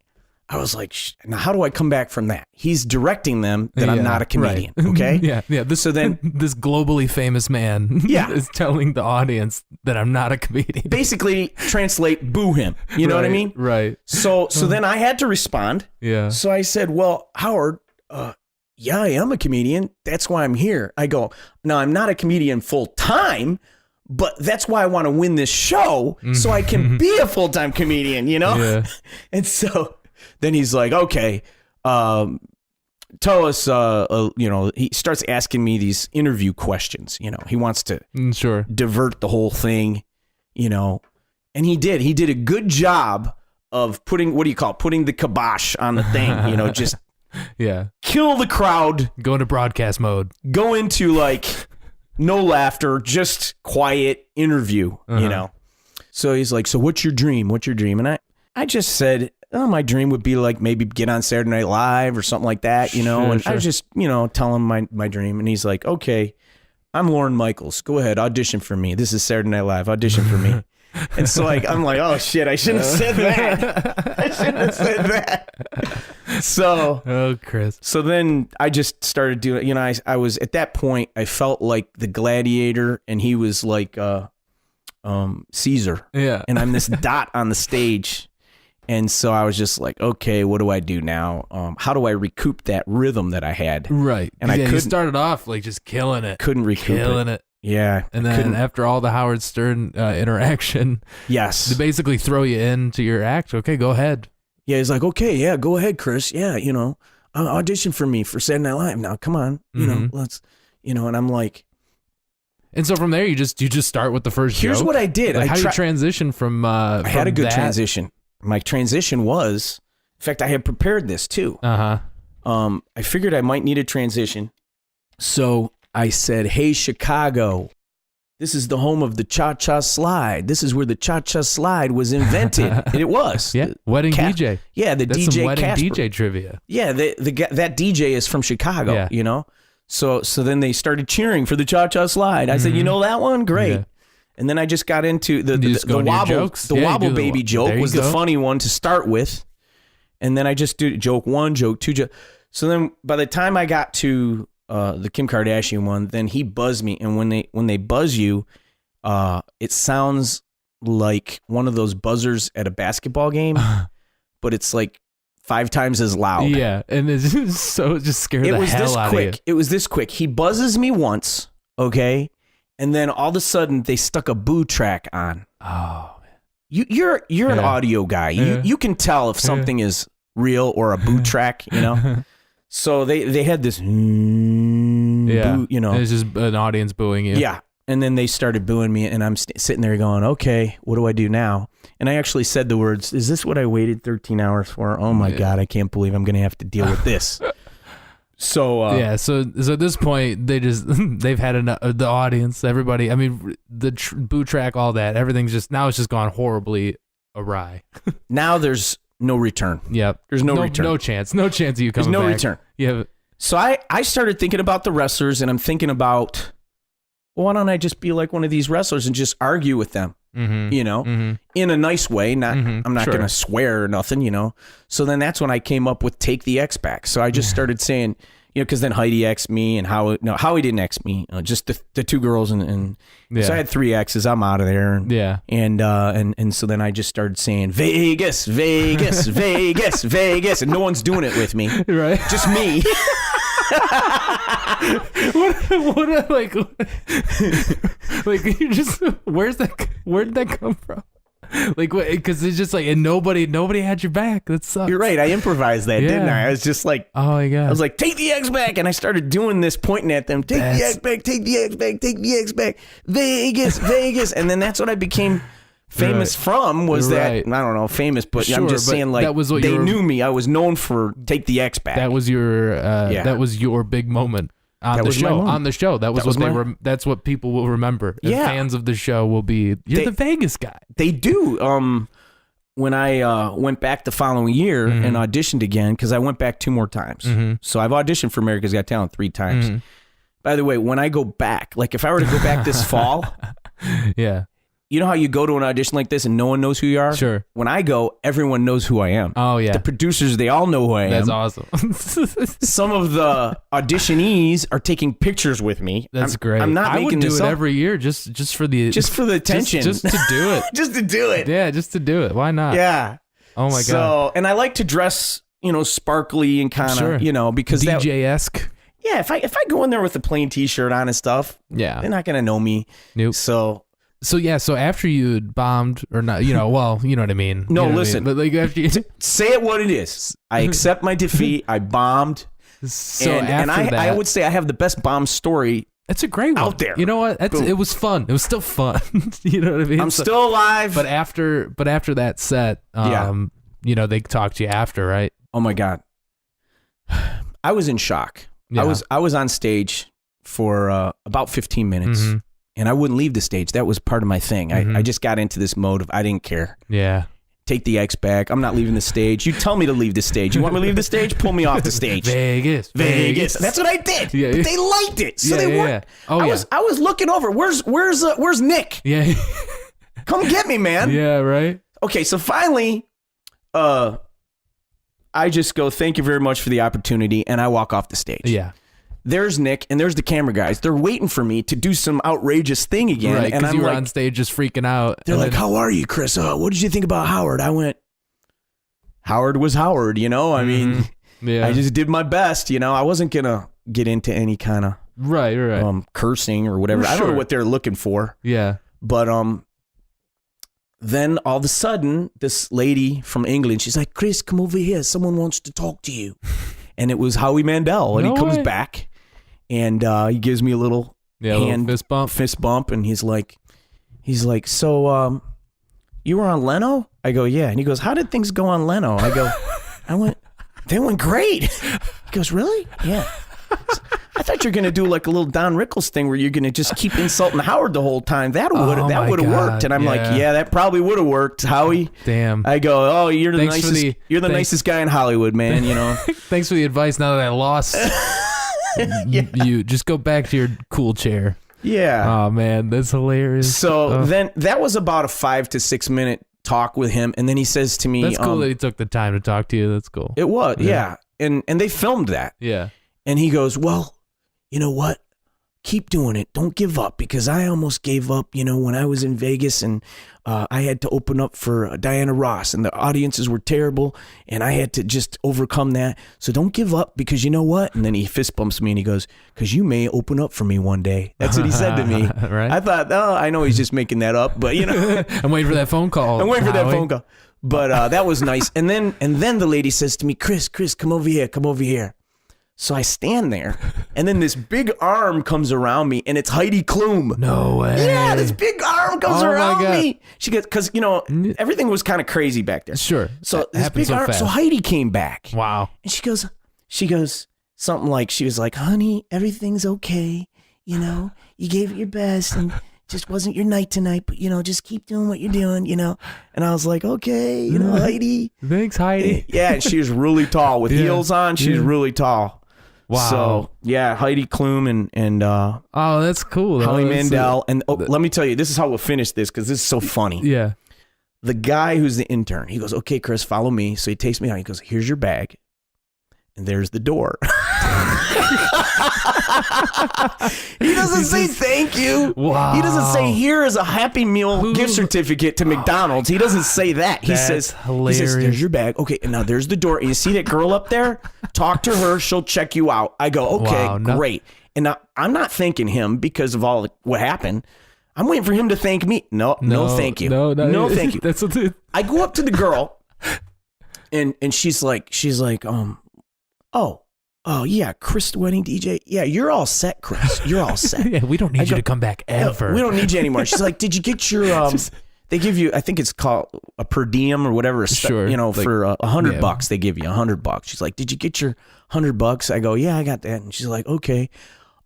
I was like, now how do I come back from that? He's directing them that I'm not a comedian, right. Okay? Yeah. So then this globally famous man is telling the audience that I'm not a comedian. Basically, translate, boo him. You know what I mean? Right. So then I had to respond. Yeah. So I said, "Well, Howard, yeah, I am a comedian. That's why I'm here." I go, "Now, I'm not a comedian full time, but that's why I want to win this show so I can be a full-time comedian, you know? Yeah. And so then he's like, okay, tell us, you know, he starts asking me these interview questions. You know, he wants to divert the whole thing, you know, and he did a good job of putting the kibosh on the thing, you know, just kill the crowd, go into broadcast mode, go into like no laughter, just quiet interview, you know? So he's like, so what's your dream? And I just said, oh, my dream would be like maybe get on Saturday Night Live or something like that, you know? I was just, you know, tell him my dream. And he's like, okay, I'm Lorne Michaels. Go ahead, audition for me. This is Saturday Night Live. Audition for me. And so like, I'm like, oh shit, I shouldn't have said that. So, Chris. So then I just started doing, you know, I was at that point, I felt like the gladiator and he was like Caesar. Yeah. And I'm this dot on the stage. And so I was just like, okay, what do I do now? How do I recoup that rhythm that I had? Right. And I you started off like just killing it. Couldn't recoup it. Yeah. And then after all the Howard Stern interaction, yes, to basically throw you into your act. Okay, go ahead. Yeah, he's like, okay, yeah, go ahead, Chris. Yeah, you know, audition for me for Saturday Night Live now. Come on, you know, let's, you know. And I'm like, and so from there, you just start with the first. Here's joke. what I did. Like, how do you transition from? I had a good transition. My transition was, in fact, I had prepared this too. I figured I might need a transition, so I said, "Hey, Chicago, this is the home of the cha-cha slide. This is where the cha-cha slide was invented." And it was. Yeah, wedding DJ. Yeah, That's DJ some wedding Casper. DJ trivia. Yeah, that DJ is from Chicago, you know? So then they started cheering for the cha-cha slide. I said, you know that one? Great. Yeah. And then I just got into the wobble. Jokes? The wobble baby joke was the funny one to start with. And then I just do joke one, joke two. So then by the time I got to the Kim Kardashian one, then he buzzed me. And when they buzz you, it sounds like one of those buzzers at a basketball game, but it's like 5 times as loud. Yeah, and it's just scared the hell out of you. It was this quick. He buzzes me once, okay, and then all of a sudden they stuck a boo track on. Oh, you're an audio guy. You can tell if something is real or a boo track, you know. So they had this, boo, you know. It's just an audience booing you. Yeah, and then they started booing me, and I'm sitting there going, okay, what do I do now? And I actually said the words, is this what I waited 13 hours for? Oh my God, I can't believe I'm going to have to deal with this. So so at this point they've had enough. The audience, everybody. I mean, the boo track, all that, everything's just now it's just gone horribly awry. Now there's no return. Yep, there's no return. No chance of you coming. There's no back. return. Yeah. So I started thinking about the wrestlers, and I'm thinking about, well, why don't I just be like one of these wrestlers and just argue with them? You know, in a nice way. Not, I'm not going to swear or nothing, you know. So then that's when I came up with Take the X Back. So I just started saying, you know, because then Heidi X'd me and Howie didn't X me, just the 2 girls and so I had 3 X's. I'm out of there. And so then I just started saying Vegas, Vegas, Vegas, Vegas, and no one's doing it with me, right? Just me. what like you just where did that come from? Like, because it's just like, and nobody had your back. That sucks. You're right. I improvised that, didn't I? I was just like, oh my God. I was like, take the X back, and I started doing this, pointing at them. Take the X back. Take the X back. Take the X back. Vegas, Vegas, and then that's what I became famous from. Was that I don't know, famous, but I'm just saying, like, that was what they knew me. I was known for Take the X Back. That was your that was your big moment. On the show, that was what that's what people will remember. And fans of the show will be, you're the Vegas guy. They do. When I went back the following year and auditioned again, because I went back 2 more times. So I've auditioned for America's Got Talent 3 times. By the way, when I go back, like if I were to go back this fall, you know how you go to an audition like this and no one knows who you are? Sure. When I go, everyone knows who I am. Oh, yeah. The producers, they all know who I am. That's awesome. Some of the auditionees are taking pictures with me. That's great. I'm not making this up. I would do it every year just for the attention. Just to do it. Just to do it. Yeah, just to do it. Why not? Yeah. Oh, my God. So, and I like to dress, you know, sparkly and kind of, you know, because DJ-esque. Yeah, if I go in there with a plain t-shirt on and stuff, they're not going to know me. Nope. So So after you bombed or not, well, you know what I mean. No, you know listen. But like after you, say it what it is. I accept my defeat. I bombed. So and I would say I have the best bomb story. It's a great one out there. You know what? It was fun. It was still fun. You know what I mean? I'm still alive. But after that set, they talked to you after, right? Oh my God. I was in shock. Yeah. I was on stage for about 15 minutes and I wouldn't leave the stage. That was part of my thing. I just got into this mode of I didn't care. Yeah. Take the X back. I'm not leaving the stage. You tell me to leave the stage. You want me to leave the stage? Pull me off the stage. Vegas. That's what I did. Yeah, but they liked it. So they weren't. Yeah. Oh, I was looking over. Where's Nick? Yeah. Come get me, man. Yeah, right. Okay, so finally, I just go, thank you very much for the opportunity, and I walk off the stage. Yeah. There's Nick, and there's the camera guys. They're waiting for me to do some outrageous thing again. Right, and because you were on stage just freaking out. They're like, how are you, Chris? What did you think about Howard? I went, Howard was Howard, I mean, I just did my best, I wasn't going to get into any kind of right. Cursing or whatever. Sure. I don't know what they're looking for. Yeah. But then all of a sudden, this lady from England, she's like, Chris, come over here. Someone wants to talk to you. And it was Howie Mandel. And he comes back and he gives me a little hand fist bump. And he's like, so you were on Leno? I go, yeah. And he goes, how did things go on Leno? They went great. He goes, really? Yeah. I thought you were going to do like a little Don Rickles thing where you're going to just keep insulting Howard the whole time. That would have worked. And I'm like, yeah, that probably would have worked, Howie. Damn. I go, oh, you're the nicest guy in Hollywood, man, Thanks for the advice now that I lost. You just go back to your cool chair. Yeah. Oh, man, that's hilarious. So then that was about a 5 to 6 minute talk with him. And then he says to me. That's cool that he took the time to talk to you. That's cool. It was, yeah. And they filmed that. Yeah. And he goes, well, you know what? Keep doing it. Don't give up, because I almost gave up, when I was in Vegas and I had to open up for Diana Ross and the audiences were terrible and I had to just overcome that. So don't give up, because you know what? And then he fist bumps me and he goes, because you may open up for me one day. That's what he said to me. Right. I thought, I know he's just making that up, but I'm waiting for that phone call. But that was nice. And then the lady says to me, Chris, come over here. So I stand there, and then this big arm comes around me, and it's Heidi Klum. No way. Yeah, this big arm comes around me. She goes, because, everything was kind of crazy back there. Sure. So this big arm, so Heidi came back. Wow. And she goes something like, she was like, honey, everything's okay. You gave it your best, and just wasn't your night tonight, but, just keep doing what you're doing, And I was like, okay, Heidi. Thanks, Heidi. Yeah, and she was really tall. With heels on, she's really tall. Wow. So, yeah, Heidi Klum and oh, that's cool. Howie Mandel. And let me tell you, this is how we'll finish this, because this is so funny. Yeah. The guy who's the intern, he goes, okay, Chris, follow me. So he takes me out. He goes, here's your bag. And there's the door. He doesn't say thank you. Wow. He doesn't say, here is a Happy Meal gift certificate to McDonald's. He doesn't say that. He says, there's your bag. Okay, and now there's the door. And you see that girl up there? Talk to her. She'll check you out. I go, okay, great. And now I'm not thanking him because of all what happened. I'm waiting for him to thank me. No, thank you. No, thank you. That's what it, I go up to the girl, and she's like, oh yeah, Chris the wedding DJ. Yeah, you're all set, Chris. You're all set. Yeah, we don't need you to come back ever. We don't need you anymore. She's like, did you get your they give you, I think it's called a per diem or whatever. Sure. For $100 they give you $100. She's like, did you get your $100? I go, yeah, I got that. And she's like, okay,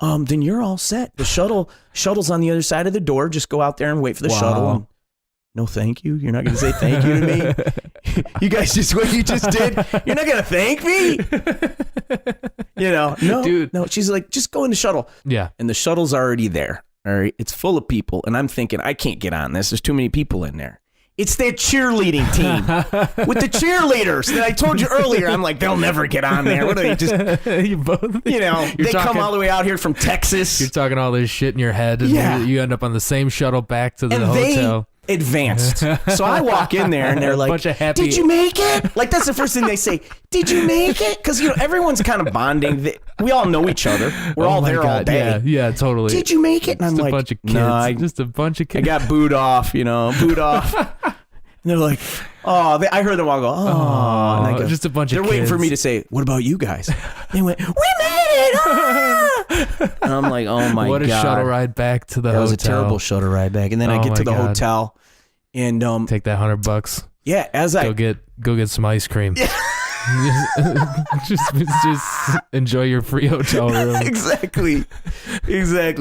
then you're all set. The shuttle's on the other side of the door. Just go out there and wait for the shuttle. No, thank you. You're not going to say thank you to me. You guys just what you just did. You're not going to thank me. No, dude. No. She's like, just go in the shuttle. Yeah, and the shuttle's already there. All right, it's full of people, and I'm thinking I can't get on this. There's too many people in there. It's that cheerleading team with the cheerleaders that I told you earlier. I'm like, they'll never get on there. What are they just? You both, they come all the way out here from Texas. You're talking all this shit in your head, and you end up on the same shuttle back to the hotel. advanced. So I walk in there and they're like, bunch of happy- did you make it? Like, that's the first thing they say. Did you make it? Because, everyone's kind of bonding. We all know each other. We're all there all day. Yeah, totally. Did you make it? And I'm just like, a bunch of kids. no, just a bunch of kids. I got booed off, And they're like, oh, I heard them all go, oh. And I go, just a bunch of kids. They're waiting for me to say, what about you guys? They went, we made it. Ah! And I'm like, oh my God. What a shuttle ride back to the hotel. That was a terrible shuttle ride back. And then I get to the hotel and take that $100. Yeah, go get some ice cream. Yeah. just enjoy your free hotel room. Exactly,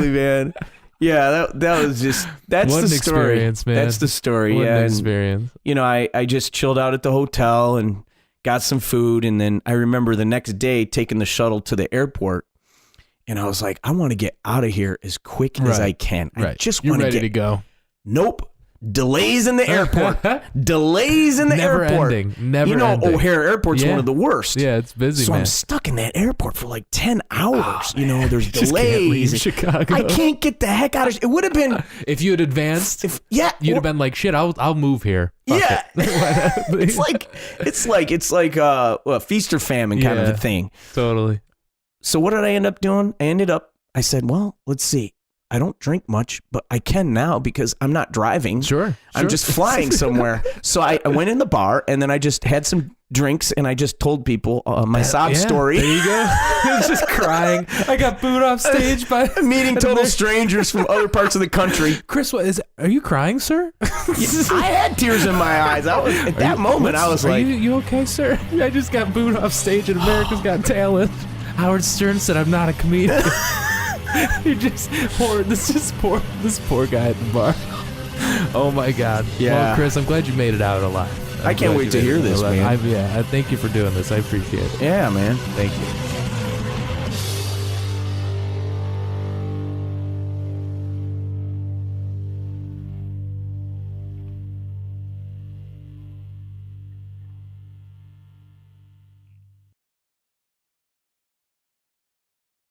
man. Yeah, that was that's what the story. Experience, man. That's the story. What an experience. I just chilled out at the hotel and got some food, and then I remember the next day taking the shuttle to the airport, and I was like, I want to get out of here as quick as I can. I just want to get go. Nope. Delays in the airport. Delays in the airport. Never ending. O'Hare Airport's one of the worst. Yeah, it's busy, so man. I'm stuck in that airport for like 10 hours. Oh, there's delays. Just can't leave Chicago. I can't get the heck out of it. Would have been... If you had advanced, you'd have been like, shit, I'll move here. Fuck it. it's like a feast or famine kind of a thing. Totally. So what did I end up doing? I said, well, let's see. I don't drink much, but I can now because I'm not driving. Sure. I'm just flying somewhere. So I went in the bar and then I just had some drinks and I just told people my sob story. There you go. I was just crying. I got booed off stage by meeting total strangers from other parts of the country. Chris, are you crying, sir? I had tears in my eyes. At that moment, I was like, you okay, sir? I just got booed off stage at America's Got Talent. Howard Stern said I'm not a comedian. You just this poor guy at the bar. Oh my God. Yeah. Well, Chris, I'm glad you made it out alive. I can't wait to hear this, man. I thank you for doing this. I appreciate it. Yeah, man. Thank you.